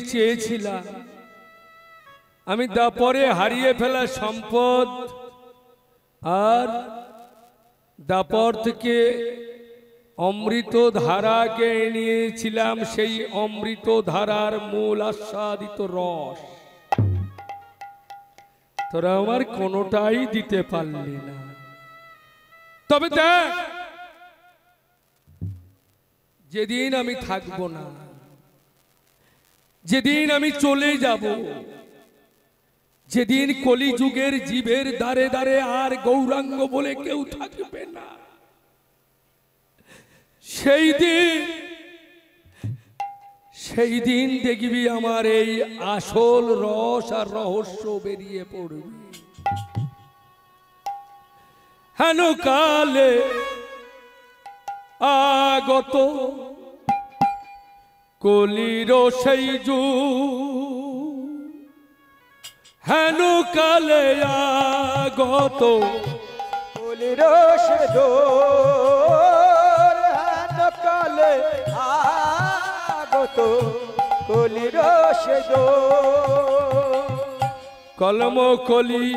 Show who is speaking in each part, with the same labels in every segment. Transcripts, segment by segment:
Speaker 1: চেয়েছিলাম আমি দাপরে হারিয়ে ফেলা সম্পদ আর দাপর থেকে অমৃত ধারাকে নিয়েছিলাম, সেই অমৃত ধারার মূল আস্বাদিত রস তোরা আমার কোনোটাই দিতে পারলি না। তবে দেখ, যেদিন আমি থাকবো না, যেদিন আমি চলে যাব, যেদিন কলিযুগের জীবের দ্বারে দ্বারে আর গৌরাঙ্গ বলে কেউ থাকবে না, সেই দিন দেখবি আমার এই আসল রস আর রহস্য বেরিয়ে পড়বে। হেন কালে আগত কলির সেই যুগ, হেন কালে আগত
Speaker 2: কলির সেই যুগ, হেন কালে আগত কলির সেই যুগ।
Speaker 1: কলম কলি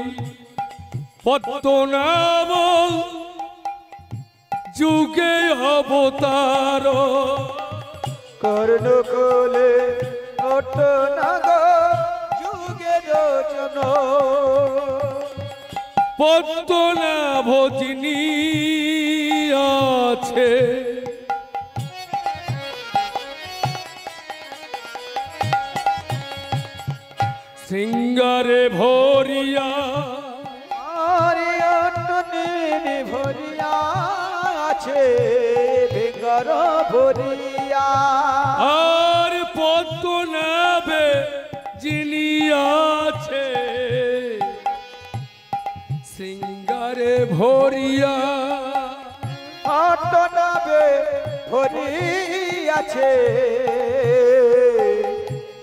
Speaker 1: পদ্মনাভ যুগে অবতার,
Speaker 2: কর্ণ কোলে পদ্মনাভ যুগে রচন।
Speaker 1: পদ্মনাভ যিনি আছে সিঙ্গারে ভরিয়া,
Speaker 2: ভরিয়া আছে ভিঙ্গার ভরিয়া।
Speaker 1: আর পদ্মনাভে যিনি আছে সিঙ্গারে ভরিয়া,
Speaker 2: পদ্মনাভে ভরিয়াছে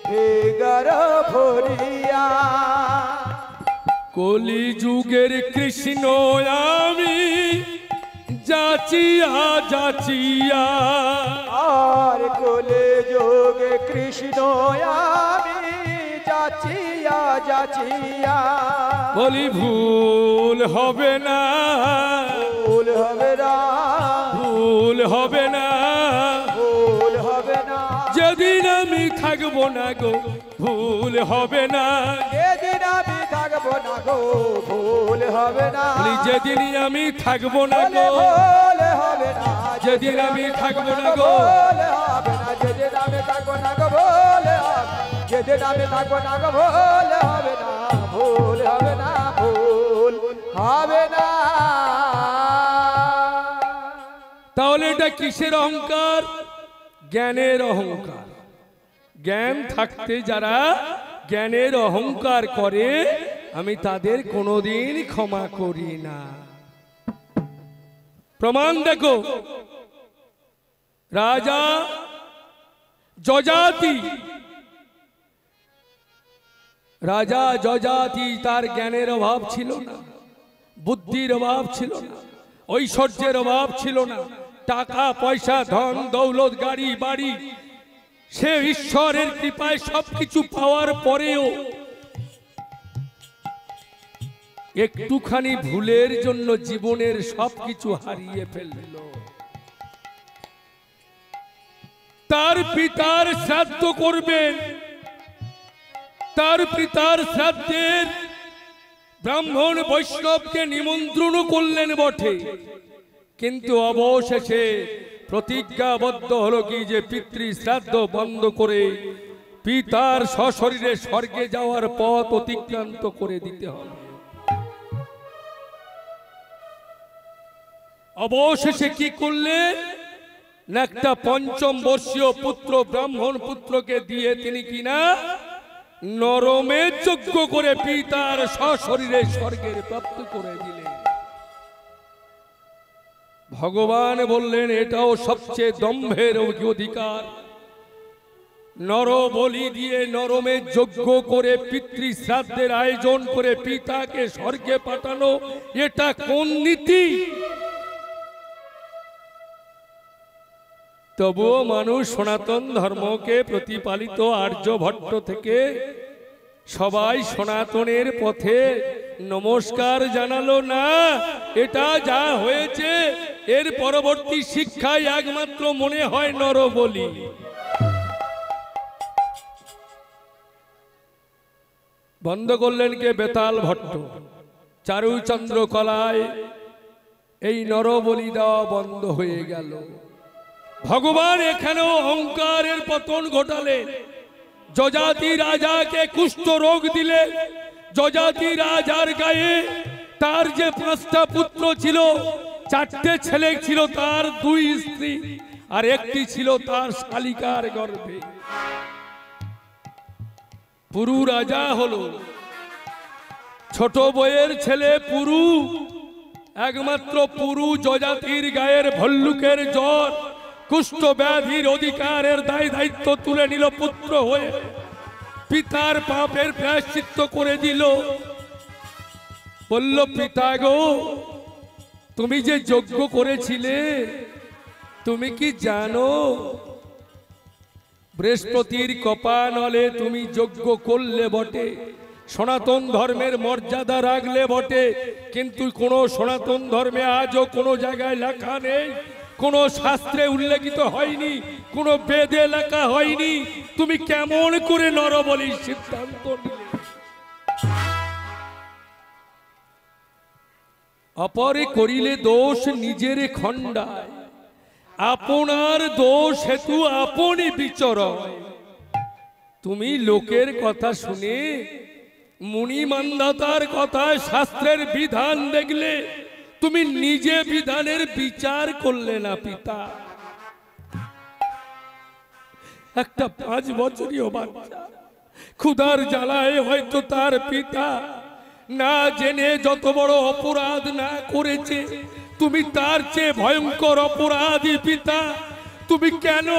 Speaker 2: ভিঙ্গার ভরিয়া।
Speaker 1: কলিযুগের কৃষ্ণ আমি যাচিয়া যাচিয়া,
Speaker 2: আর কলিযুগে কৃষ্ণ আমি যাচিয়া যাচিয়া।
Speaker 1: বলি ভুল হবে না,
Speaker 2: ভুল হবে না,
Speaker 1: ভুল হবে না,
Speaker 2: ভুল হবে না।
Speaker 1: যেদিন আমি থাকবো না গো ভুল হবে না,
Speaker 2: যেদিন আমি থাকবো না গো ভুল হবে না।
Speaker 1: যেদিন আমি থাকবো না গো
Speaker 2: ভুল হবে না,
Speaker 1: যেদিন আমি থাকবো না গো
Speaker 2: ভুল হবে না। যেদিন আমি থাকবো না গো ভুল হবে, যেদিন আমি থাকবো না গো ভুল হবে না, ভুল হবে না, ভুল হবে না।
Speaker 1: তাহলে এটা কিসের অহংকার? জ্ঞানের অহংকার। জ্ঞান থাকতে যারা জ্ঞানের অহংকার করে আমি তাদের কোনোদিন ক্ষমা করি না। প্রমাণ দেখো, রাজা যযাতি, রাজা যযাতি তার জ্ঞানের অভাব ছিল না, বুদ্ধির অভাব ছিল না, ঐশ্বর্যের অভাব ছিল না, টাকা পয়সা ধন দৌলত গাড়ি বাড়ি সে ঈশ্বরের কৃপায় সবকিছু পাওয়ার পরেও একটুখানি ভুলের জন্য জীবনের সবকিছু হারিয়ে ফেলল। তার পিতার শ্রাদ্ধ করবেন, তার পিতার শ্রাদ্ধের ব্রাহ্মণ বৈষ্ণবকে নিমন্ত্রণ করলেন বটে, কিন্তু অবশেষে প্রতিজ্ঞাবদ্ধ হলো কি যে পিতৃ শ্রাদ্ধ বন্ধ করে পিতার সশরীরে স্বর্গে যাওয়ার পথ অতিক্রান্ত করে দিতে হবে। অবশেষে কি করলেন না, একটা পঞ্চম বর্ষীয় পুত্র ব্রাহ্মণ পুত্রকে দিয়ে তিনি কিনা নরমের যজ্ঞ করে পিতার সশরীরে স্বর্গের প্রাপ্ত করে দিলেন। ভগবান বললেন এটাও সবচেয়ে দম্ভের অধিকার। নর বলি দিয়ে নরমের যজ্ঞ করে পিতৃ শ্রাদ্ধের আয়োজন করে পিতাকে স্বর্গে পাঠানো, এটা কোন নীতি? তবুও মানুষ সনাতন ধর্মকে প্রতিপালিত আর্যভট্ট থেকে সবাই সনাতনের পথে নমস্কার জানালো না। এটা যা হয়েছে এর পরবর্তী শিক্ষায় একমাত্র মনে হয় নরবলি। বন্ধ করলেন কে? বেতাল ভট্ট। চারুচন্দ্র কলায় এই নরবলি দেওয়া বন্ধ হয়ে গেল। ভগবান এখানেও অহংকারের পতন ঘটালেন। যজাতি রাজাকে কুষ্ঠ রোগ দিলে, যজাতি রাজার গায়ে তার যে 5টা পুত্র ছিল, 4টে ছেলে ছিল তার, 2 স্ত্রী আর একটি ছিল তার শালিকার গর্ভে। পুরু রাজা হলো, ছোট বইয়ের ছেলে পুরু, একমাত্র পুরু যজাতির গায়ের ভল্লুকের জ্বর, কুষ্ঠ ব্যাধির অধিকারের দায় দায়িত্ব তুলে নিল পুত্র হয়ে, পিতার পাপের প্রায়শ্চিত্ত করে দিল। বলল, পিতা গো, তুমি যে যজ্ঞ করেছিলে তুমি কি জানো? বৃহস্পতির কপানলে তুমি যজ্ঞ করলে বটে, সনাতন ধর্মের মর্যাদা রাখলে বটে, কিন্তু কোন সনাতন ধর্মে আজও কোনো জায়গায় লেখা নেই, কোন শাস্ত্রে উল্লেখিত হয়নি, কোন বেদে লেখা হয়নি। তুমি কেমন করে নরবলির সিদ্ধান্ত নিলে? অপরে করিলে দোষ নিজের খণ্ডায়, আপনার দোষ হেতু আপনি বিচরয়। তুমি লোকের কথা শুনে, মুনি মান্ধাতার কথায় শাস্ত্রের বিধান দেখলে, তুমি নিজে বিধানের বিচার করলে না পিতা। একটা 5 বছরীয় বাচ্চা ক্ষুধার জ্বালায় হয়তো তার পিতা না জেনে যত বড় অপরাধ না করেছে, তুমি তার চেয়ে ভয়ঙ্কর অপরাধী পিতা। তুমি কেন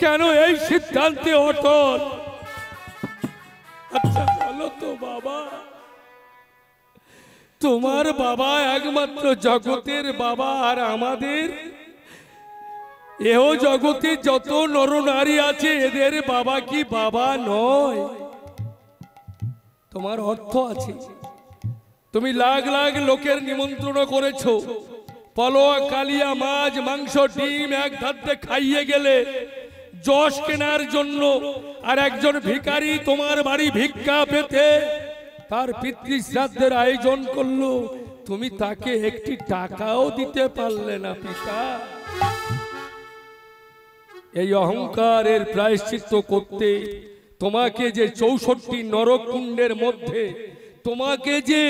Speaker 1: কেন এই সিদ্ধান্তে অটল? আচ্ছা বলো তো বাবা, তোমার বাবা একমাত্র জগতের বাবা, আর আমাদের এহ জগতে যত নরনারী আছে এদের বাবা কি বাবা নয়? তোমার অর্থ আছে, তুমি লাখ লাখ লোকের নিমন্ত্রণ করেছো, পলোয়া কালিয়া মাছ মাংস ডিম এক ধাতে খাইয়ে গেলে যশ কেনার জন্য, আর একজন ভিখারি তোমার বাড়ি ভিক্ষা পেতে তার পিতৃ শ্রাদ্ধের আয়োজন করলো, তুমি তাকে একটি টাকাও দিতে পারলে না পিতা। এই অহংকারের প্রায়শ্চিত্ত করতে তোমাকে যে 64 নরকুণ্ডের মধ্যে, তোমাকে যে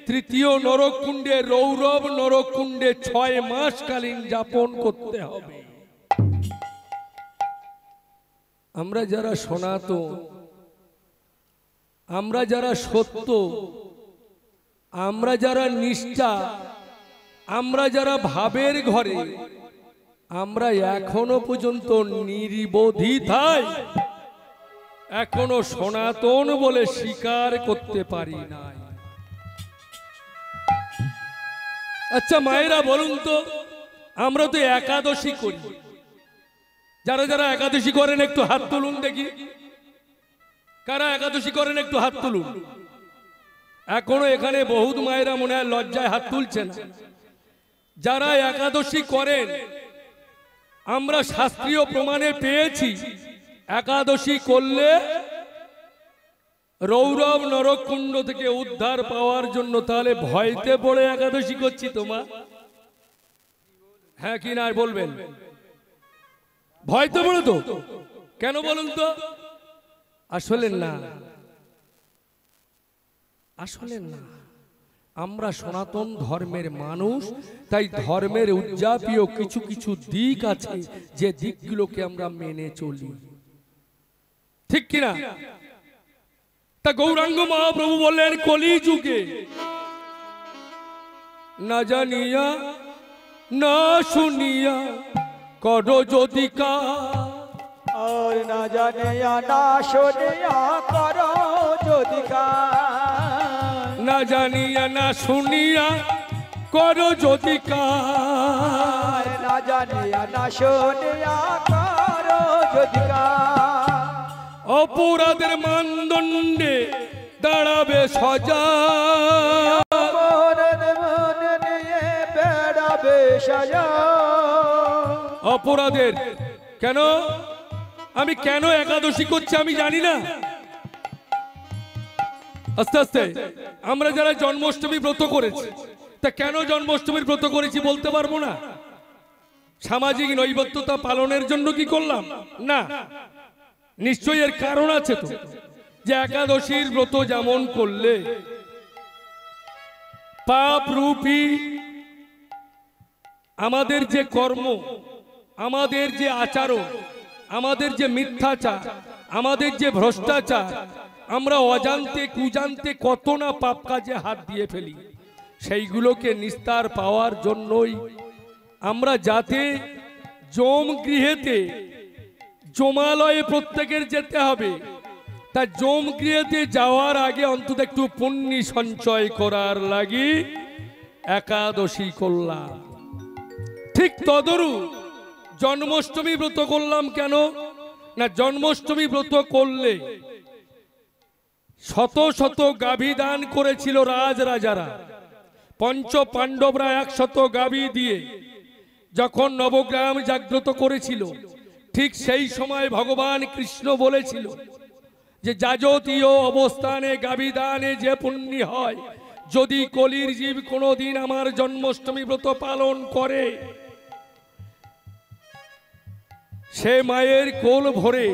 Speaker 1: 3য় নরকুণ্ডে রৌরব নরকুণ্ডে 6 মাস কালীন যাপন করতে হবে। আমরা যারা সনাতন, আমরা যারা সত্য, আমরা যারা নিষ্ঠা, আমরা যারা ভাবের ঘরে, আমরা এখনো পর্যন্ত নির্বোধিতায় এখনো সনাতন বলে স্বীকার করতে পারি নাই। আচ্ছা মায়েরা বলুন তো, আমরা তো একাদশী করি, যারা যারা একাদশী করেন একটু হাত তুলুন দেখি। কারা একাদশী করেন একটু হাত তুলুন। এখনো এখানে বহুত মায়েরা মনে হয় লজ্জায় হাত তুলছেন। যারা একাদশী করেন, আমরা শাস্ত্রীয় প্রমাণে পেয়েছি একাদশী করলে রৌরব নরকুণ্ড থেকে উদ্ধার পাওয়ার জন্য। তাহলে ভয়তে পড়ে একাদশী করছি তোমার? হ্যাঁ কি না বলবেন? ভয়তে পড়ে তো? কেন বলুন তো? আসলে না, আসলে না, আমরা সনাতন ধর্মের মানুষ, তাই ধর্মের উদযাপীয় কিছু কিছু দিক আছে যে দিকগুলোকে আমরা মেনে চলি, ঠিক কিনা? তা গৌরাঙ্গ মহাপ্রভু বললেন, কলি যুগে না জানিয়া না শুনিয়া করো যদি কাজ,
Speaker 2: और ना जाने या ना सुनिया करो যদি কাজ,
Speaker 1: না জানিয়া না শুনিয়া করো যদি কাজ,
Speaker 2: না জানিয়া না শুনিয়া করো যদি কাজ,
Speaker 1: অপরাধের মানদণ্ডে দাঁড়াবে সজা,
Speaker 2: অপরাধ মনে নিয়ে বেড়াবে সাজা।
Speaker 1: অপরাধের কেন আমি কেন একাদশী করছি আমি জানি না। আস্তে আস্তে আমরা যারা জন্মাষ্টমী ব্রত করেছি, তা কেন জন্মাষ্টমীর ব্রত করেছি বলতে পারবো না? সামাজিক নৈবত্যতা পালনের জন্য কি করলাম? না, নিশ্চয়ই এর কারণ আছে তো, যে একাদশীর ব্রত যেমন করলে পাপ রূপী আমাদের যে কর্ম, আমাদের যে আচরণ, আমাদের যে মিথ্যাচার, আমাদের যে ভ্রষ্টাচার, আমরা অজান্তে কুজান্তে কত না পাপ কাজে হাত দিয়ে ফেলি, সেইগুলোকে নিস্তার পাওয়ার জন্যই আমরা যাতে যম গৃহেতে যমালয়ে প্রত্যেকের যেতে হবে, তা যম গৃহেতে যাওয়ার আগে অন্তত একটু পুণ্য সঞ্চয় করার লাগি একাদশী করলাম। ঠিক তদরূপ জন্মাষ্টমী ব্রত করলাম কেন না, জন্মাষ্টমী ব্রত করলে শত শত গাভী দান করেছিল রাজরাজারা, পঞ্চ পাণ্ডবরা 100 গাভী দিয়ে যখন নবগ্রাম জাগ্রত করেছিল, ঠিক সেই সময় ভগবান কৃষ্ণ বলেছিল যে যাজতীয় অবস্থানে গাভী দানে যে পুণ্য হয়, যদি কলির জীব কোনোদিন আমার জন্মাষ্টমী ব্রত পালন করে, সে মায়ের কোল ভরে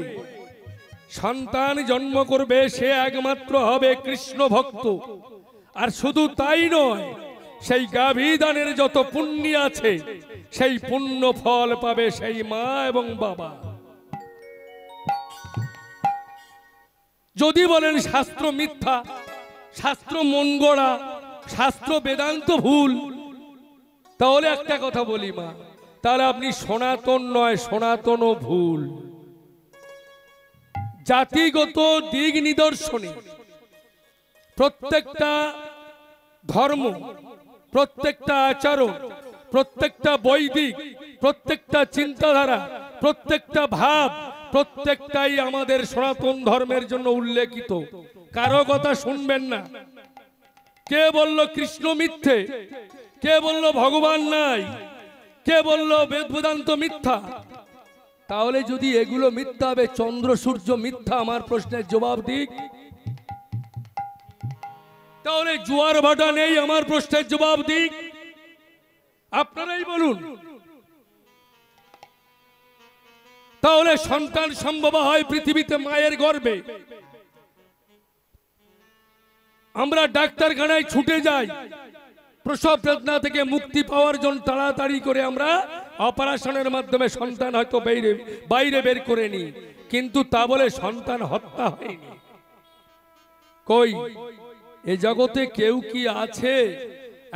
Speaker 1: সন্তান জন্ম করবে, সে একমাত্র হবে কৃষ্ণ ভক্ত। আর শুধু তাই নয়, সেই গাভী দানের যত পুণ্য আছে সেই পুণ্য ফল পাবে সেই মা এবং বাবা। যদি বলেন শাস্ত্র মিথ্যা, শাস্ত্র মনগড়া, শাস্ত্র বেদান্ত ভুল, তাহলে একটা কথা বলি মা, তাহলে আপনি সনাতন নয়, সনাতনও ভুল। জাতিগত দিক নিদর্শনে প্রত্যেকটা ধর্ম, প্রত্যেকটা আচরণ, প্রত্যেকটা বৈদিক, প্রত্যেকটা চিন্তাধারা, প্রত্যেকটা ভাব, প্রত্যেকটাই আমাদের সনাতন ধর্মের জন্য উল্লেখিত। কারো কথা শুনবেন না। কে বলল কৃষ্ণ মিথ্যে? কে বলল ভগবান নাই? কে বলল বেদ বেদান্ত মিথ্যা? তাহলে যদি এগুলো মিথ্যা হবে, চন্দ্র সূর্য মিথ্যা, আমার প্রশ্নের জবাব দিক। তাহলে জোয়ার ভাটা নেই, আমার প্রশ্নের জবাব দিক। আপনারাই বলুন। তাহলে সন্তান সম্ভব হয় পৃথিবীতে মায়ের গর্ভে। আমরা ডাক্তারখানায় ছুটে যাই প্রসব বেদনা থেকে মুক্তি পাওয়ার জন্য, তাড়াতাড়ি করে আমরা অপারেশনের মাধ্যমে সন্তান হয়তো বাইরে বের করে নিই, কিন্তু তা বলে সন্তান হত্যা হয়নি। কই এ জগতে কেউ কি আছে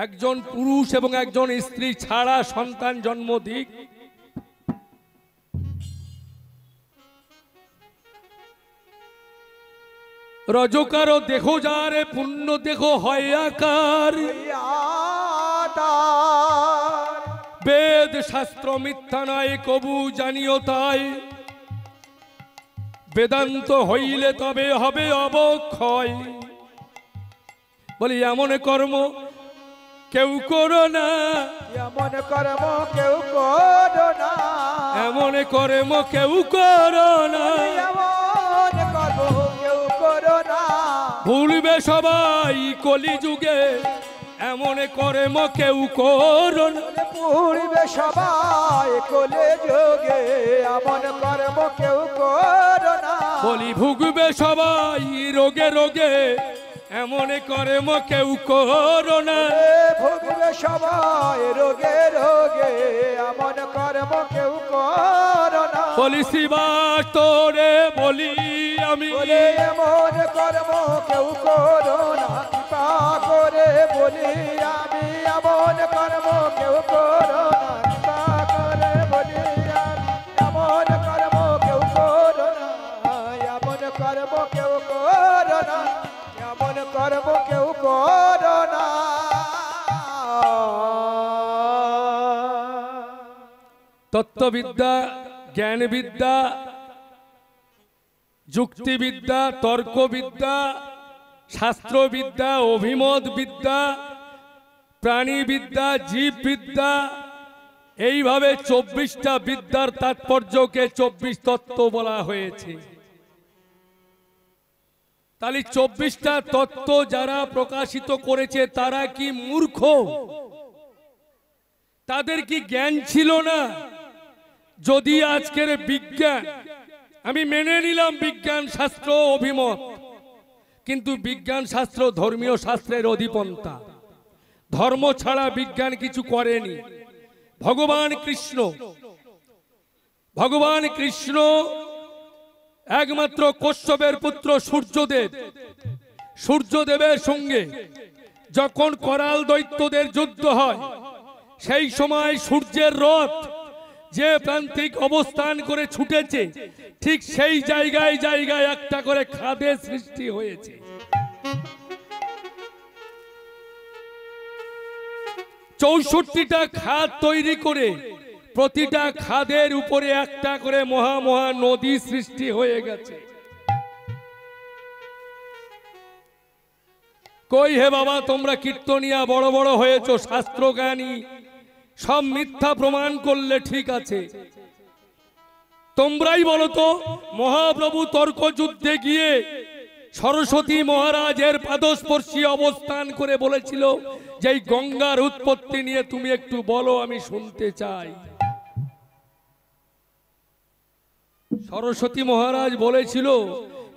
Speaker 1: একজন পুরুষ এবং একজন স্ত্রী ছাড়া সন্তান জন্ম দিক? রজকার দেখো যারে পুণ্য দেখো হয় আকার, বেদ শাস্ত্র মিথ্যা নয় কবু জানিও তাই, বেদান্ত হইলে তবে হবে অবক্ষয়। বলি এমন কর্ম কেউ করো না,
Speaker 2: এমন কর্ম কেউ করো না,
Speaker 1: এমন কর্ম কেউ করো না,
Speaker 2: এমন কর্ম কেউ করো না,
Speaker 1: ভুলবে সবাই কলিযুগে, এমন কর্ম কেউ করো না,
Speaker 2: ভুলবে সবাই কলিযুগে, এমন কর্ম কেউ করো না।
Speaker 1: বলি ভুগবে সবাই রোগে রোগে, এমন কর্ম কেউ করো না,
Speaker 2: ভুগবে সবাই রোগে রোগে, এমন কর্ম কেউ করো না।
Speaker 1: বলি শিবাস তোরে বলি আমি,
Speaker 2: এমন কর্ম কেউ করো না, কৃপা করে বলি আমি, এমন কর্ম কেউ করো না, কৃপা করে বলি আমি, এমন কর্ম কেউ করো না, এমন কর্ম কেউ করো না, এমন কর্ম কেউ করো না।
Speaker 1: তত্ত্ববিদ্যা, জ্ঞানবিদ্যা, যুক্তিবিদ্যা, তর্কবিদ্যা, শাস্ত্রবিদ্যা, অভিমত বিদ্যা, প্রাণীবিদ্যা, জীববিদ্যা, এইভাবে 24টা বিদ্যার তাৎপর্যকে 24 তত্ত্ব বলা হয়েছে। তাহলে 24টা তত্ত্ব যারা প্রকাশিত করেছে তারা কি মূর্খ? তাদের কি জ্ঞান ছিল না? যদি আজকের বিজ্ঞান, আমি মেনে নিলাম বিজ্ঞান শাস্ত্র অভিমত, কিন্তু বিজ্ঞান শাস্ত্র ধর্মীয় শাস্ত্রের অধিপন্থা, ধর্ম ছাড়া বিজ্ঞান কিছু করেনি। ভগবান কৃষ্ণ একমাত্র কশ্যপের পুত্র সূর্যদেবের সঙ্গে যখন করাল দৈত্যদের যুদ্ধ হয়, সেই সময় সূর্যের রথ যে প্রান্তিক অবস্থান করে ছুটেছে, ঠিক সেই জায়গায় জায়গায় একটা করে খাদের সৃষ্টি হয়েছে। চৌষট্টিটা খাদ তৈরি করে প্রতিটা খাদের উপরে একটা করে মহা মহা নদী সৃষ্টি হয়ে গেছে। কই হে বাবা, তোমরা কীর্তনিয়া বড় বড় হয়েছো, শাস্ত্রজ্ঞানী, সব মিথ্যা প্রমাণ করলে ঠিক আছে, তোমরাই বলো তো, মহাপ্রভু তর্ক যুদ্ধে গিয়ে সরস্বতী মহারাজের পাদস্পর্শী অবস্থান করে বলেছিল যে এই গঙ্গার উৎপত্তি নিয়ে তুমি একটু বলো, আমি শুনতে চাই। সরস্বতী মহারাজ বলেছিল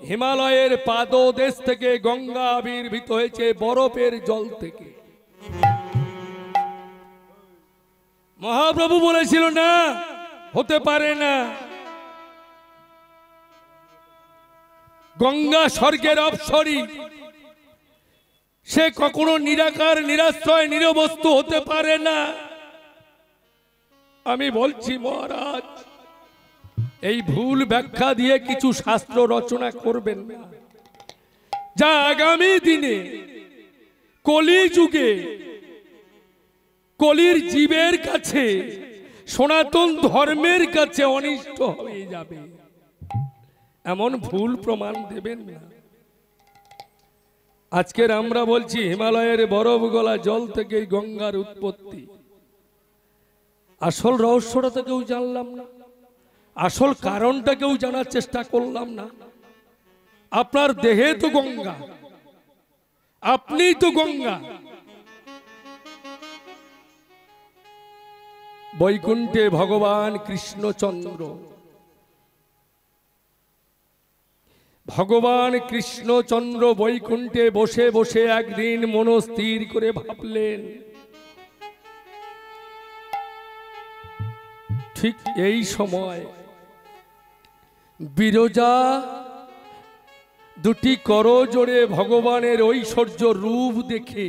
Speaker 1: হিমালয়ের পাদদেশ থেকে গঙ্গা আবির্ভূত হয়েছে বরফের জল থেকে। মহাপ্রভু বলেছিল না, হতে পারে না, গঙ্গা স্বর্গের অপ্সরী, সে কখনো নিরাকার, নিরাশ্রয়, নিরবস্তু হতে পারে না। আমি বলছি মহারাজ, এই ভুল ব্যাখ্যা দিয়ে কিছু শাস্ত্র রচনা করবেন না, যা আগামী দিনে কলিযুগে কলির জীবের কাছে, সনাতন ধর্মের কাছে অনিষ্ট হয়ে যাবে। এমন ভুল প্রমাণ দেবেন না। আজকের আমরা বলছি হিমালয়ের বরফ গলা জল থেকে গঙ্গার উৎপত্তি, আসল রহস্যটা তো কেউ জানলাম না, আসল কারণটা কেউ জানার চেষ্টা করলাম না। আপনার দেহে তো গঙ্গা, আপনি তো গঙ্গা। বৈকুণ্ঠে ভগবান কৃষ্ণচন্দ্র, ভগবান কৃষ্ণচন্দ্র বৈকুণ্ঠে বসে বসে একদিন মনস্থির করে ভাবলেন, ঠিক এই সময় বিরজা দুটি করজোড়ে ভগবানের ঐশ্বর্য রূপ দেখে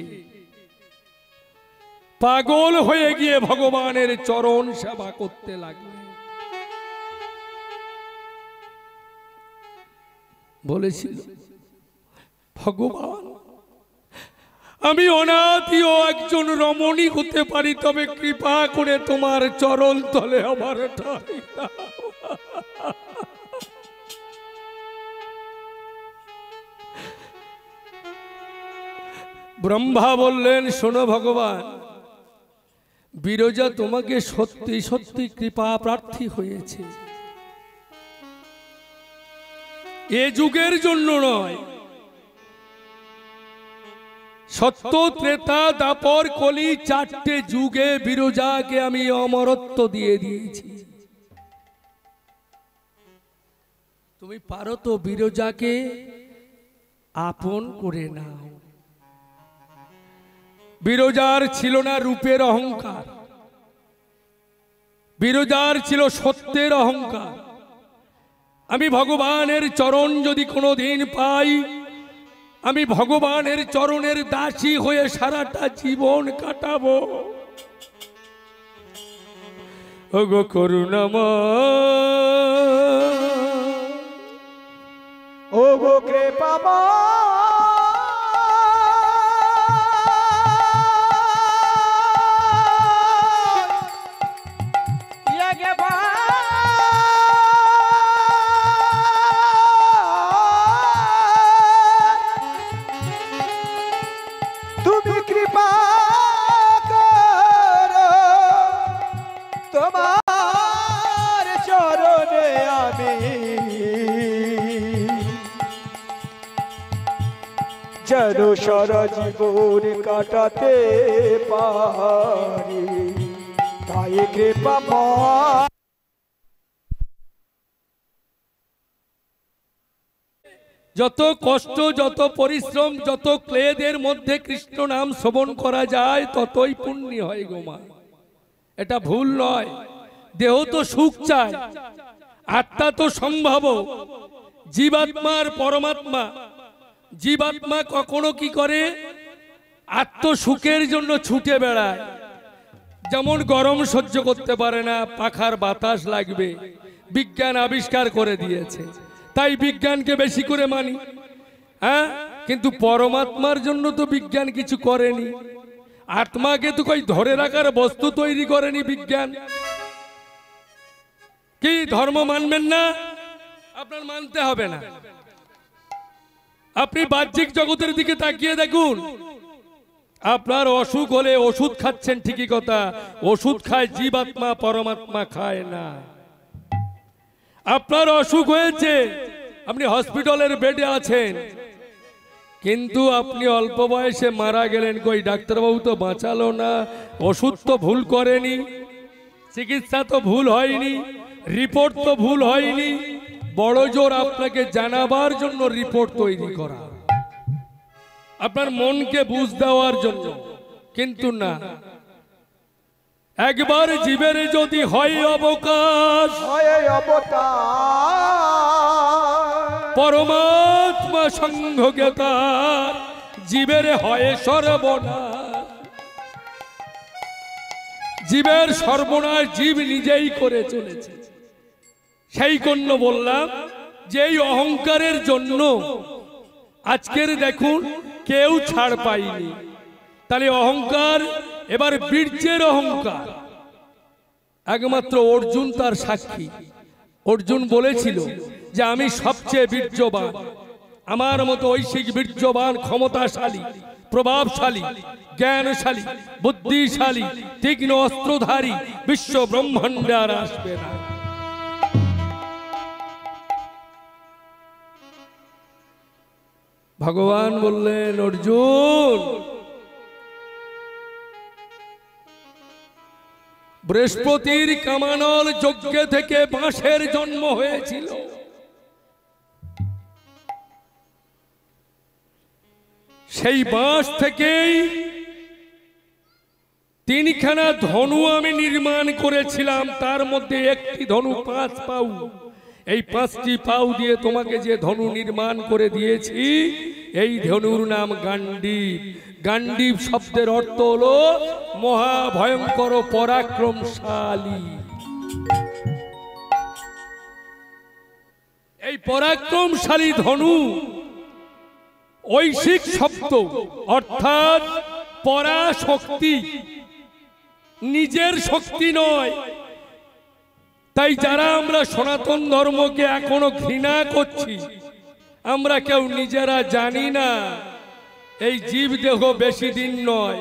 Speaker 1: পাগল হয়ে গিয়ে ভগবানের চরণ সেবা করতে লাগলেন। বলেছিল, ভগবান, আমি অনাথিও একজন রমণী হতে পারি, তবে কৃপা করে তোমার চরণ তলে আমার ঠাঁই দাও। ব্রহ্মা বললেন, শোনো ভগবান, বিরজা তোমাকে সত্যি সত্যি কৃপা প্রার্থী হয়েছে, এ যুগের জন্য নয়, সত্য, ত্রেতা, দাপর, কলি, 4টে যুগে বিরজাকে আমি অমরত্ব দিয়ে দিয়েছি। তুমি পারো তো বিরজাকে আপন করে নাও। বিরজার ছিল না রূপের অহংকার, বিরজার ছিল সত্যের অহংকার। আমি ভগবানের চরণ যদি কোনোদিন পাই, আমি ভগবানের চরণের দাসী হয়ে সারাটা জীবন কাটাবো। ওগো করুণাময়,
Speaker 2: ওগো কৃপাময়, যেন সারা জীবন কাটাতে পারি, তাই কৃপা পাই।
Speaker 1: যত কষ্ট, যত পরিশ্রম, যত ক্লেদের মধ্যে কৃষ্ণ নাম শ্রবণ করা যায় ততই পুণ্য হয় গো মা। এটা ভুল নয়। দেহ তো সুখ চায়, আত্মা তো সম্ভব, জীবাত্মার পরমাত্মা। জীবাত্মা কখনো কি করে, আত্মসুখের জন্য ছুটে বেড়ায়। যেমন গরম সহ্য করতে পারে না, পাখার বাতাস লাগবে, বিজ্ঞান আবিষ্কার করে দিয়েছে, তাই বিজ্ঞানকে বেশি করে মানি। হ্যাঁ, কিন্তু পরমাত্মার জন্য তো বিজ্ঞান কিছু করেনি। আত্মাকে তো কই ধরে রাখার বস্তু তৈরি করেনি বিজ্ঞান। কি ধর্ম মানবেন না? আপনার মানতে হবে না। আপনি বাহ্যিক জগতের দিকে তাকিয়ে দেখুন। আপনার অসুখ হলে ওষুধ খাচ্ছেন, ঠিকই কথা, ওষুধ খায় জীবাত্মা, পরমাত্মা খায় না। আপনার অসুখ হয়েছে, আপনি হসপিটালের বেডে আছেন, কিন্তু আপনি অল্প বয়সে মারা গেলেন, কই ডাক্তারবাবু তো বাঁচালো না, ওষুধ তো ভুল করেনি, চিকিৎসা তো ভুল হয়নি, রিপোর্ট তো ভুল হয়নি। বড় জোর আপনাকে জানাবার জন্য রিপোর্ট তৈরি করা, আপনার মনকে বুঝ দেওয়ার জন্য। কিন্তু না, একবার জীবের যদি হয় অবকাশ, পরমাত্মা সঙ্গকে তার জীবের হয় সর্বনাশ। জীবের সর্বনাশ জীব নিজেই করে চলেছে। সেই জন্য বললাম যে এই অহংকারের জন্য আজকের দেখুন কেউ ছাড় পায়নি। তাহলে অহংকার, এবার বীর্যের অহংকার, একমাত্র অর্জুন তার সাক্ষী। অর্জুন বলেছিল যে আমি সবচেয়ে বীর্যবান, আমার মতো ঐশিক বীর্যবান, ক্ষমতাশালী, প্রভাবশালী, জ্ঞানশালী, বুদ্ধিশালী, তীক্ষ্ণ অস্ত্রধারী বিশ্ব ব্রহ্মাণ্ডে আর আসবে না। ভগবান বললেন, অর্জুন, বৃহস্পতির কামানল যজ্ঞ থেকে বাঁশের জন্ম হয়েছিল। সেই বাঁশ থেকেই তিনখানা ধনু আমি নির্মাণ করেছিলাম, তার মধ্যে একটি ধনু 5 পাউ। এই 5টি পাউ দিয়ে তোমাকে যে ধনু নির্মাণ করে দিয়েছি, এই ধনুর নাম গান্ডীব। গান্ডীব শব্দের অর্থ হলো মহা ভয়ঙ্কর পরাক্রমশালী। এই পরাক্রমশালী ধনু ঐশিক শব্দ, অর্থাৎ পরাশক্তি, নিজের শক্তি নয়। তাই যারা আমরা সনাতন ধর্মকে এখনো ঘৃণা করছি, আমরা কেউ নিজেরা জানি না এই জীব দেহ বেশি দিন নয়।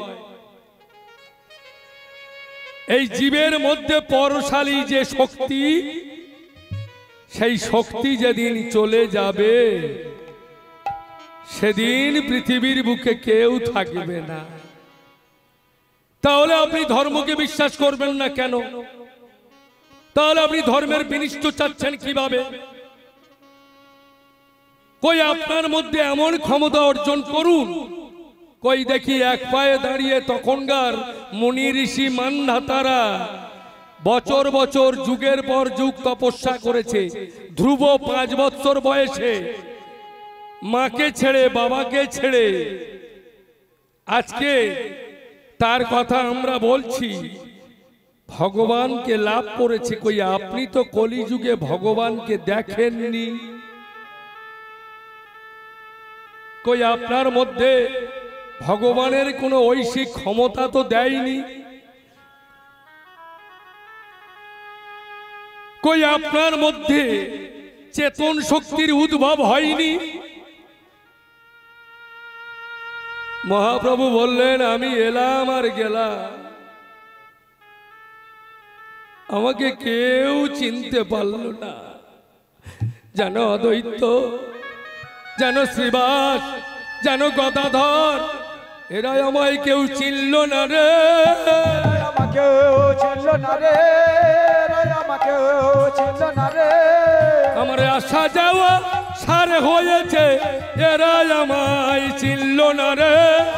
Speaker 1: এই জীবের মধ্যে পরশালী যে শক্তি, সেই শক্তি যেদিন চলে যাবে, সেদিন পৃথিবীর বুকে কেউ থাকবে না। তাহলে আপনি ধর্মকে বিশ্বাস করবেন না কেন? তাহলে আপনি ধর্মের বিনিষ্ট চাচ্ছেন কিভাবে? কই আপনার মধ্যে এমন ক্ষমতা অর্জন করুন, কই দেখি এক পায়ে দাঁড়িয়ে তখনকার মুনি ঋষি মানধাতারা বছর বছর যুগের পর যুগ তপস্যা করেছে। ধ্রুব 5 বছর বয়সে মাকে ছেড়ে, বাবাকে ছেড়ে আজকে তার কথা আমরা বলছি, ভগবানকে লাভ করেছে। কই আপনি তো কলিযুগে ভগবানকে দেখেননি। কই আপনার মধ্যে ভগবানের কোনো ঐশিক ক্ষমতা তো দেয়নি। কই আপনার মধ্যে চেতন শক্তির উদ্ভব হয়নি। মহাপ্রভু বললেন, আমি এলাম আর গেলাম, আমাকে কেউ চিনতে পারল না। যেন অদ্বৈত, যেন শ্রীবাস, যেন গদাধর এরা আমায় কেউ চিনল না রে,
Speaker 2: আমাকেও চিনল না রে, আমাকেও চিনল না রে।
Speaker 1: আমার আসা যাওয়া সার হয়েছে, এরা আমায় চিনল না রে।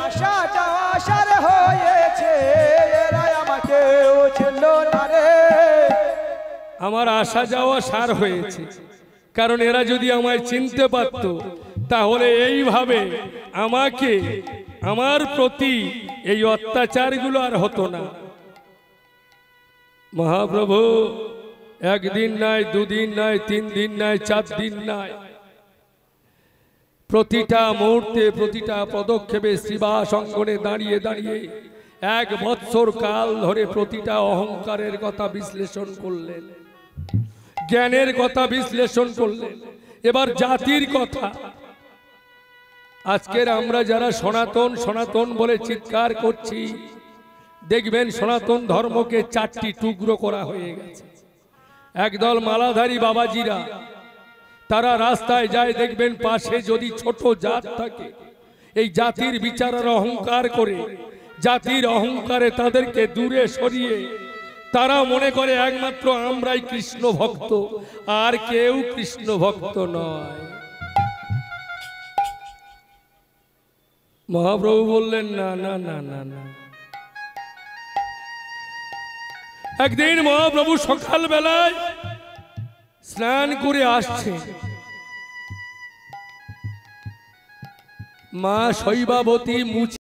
Speaker 2: আসা যাওয়া সার হয়েছে, এরা আমাকেও চিনল না রে।
Speaker 1: আমার আসা যাওয়া সার হয়েছে, কারণ এরা যদি আমায় চিনতে পারত তাহলে এইভাবে আমাকে আমার প্রতি এই অত্যাচারগুলো আর হতো না। মহাপ্রভু একদিন নাই, দুদিন নাই, 3 দিন নাই, 4 দিন নাই, প্রতিটা মুহূর্তে প্রতিটা পদক্ষেপে শ্রীবাস অঙ্গনে দাঁড়িয়ে দাঁড়িয়ে 1 বৎসর কাল ধরে প্রতিটা অহংকারের কথা বিশ্লেষণ করলেন, জ্ঞানের কথা বিশ্লেষণ করলেন, এবার জাতির কথা। আজকের আমরা যারা সনাতন সনাতন বলে চিৎকার করছি, দেখবেন সনাতন ধর্মকে 4টি টুকরো করা হয়ে গেছে। একদল মালাধারী বাবাজিরা তারা রাস্তায় যায়, দেখবেন পাশে যদি ছোট জাত থাকে এই জাতির বিচারের অহংকার করে, জাতির অহংকারে তাদেরকে দূরে সরিয়ে তারা মনে করে একমাত্র আমরাই কৃষ্ণ ভক্ত, আর কেউ কৃষ্ণ ভক্ত নয়। মহাপ্রভু বললেন না না না না না। একদিন মহাপ্রভু সকাল বেলায় স্নান করে আসছে, মা শৈবাবতী মুছে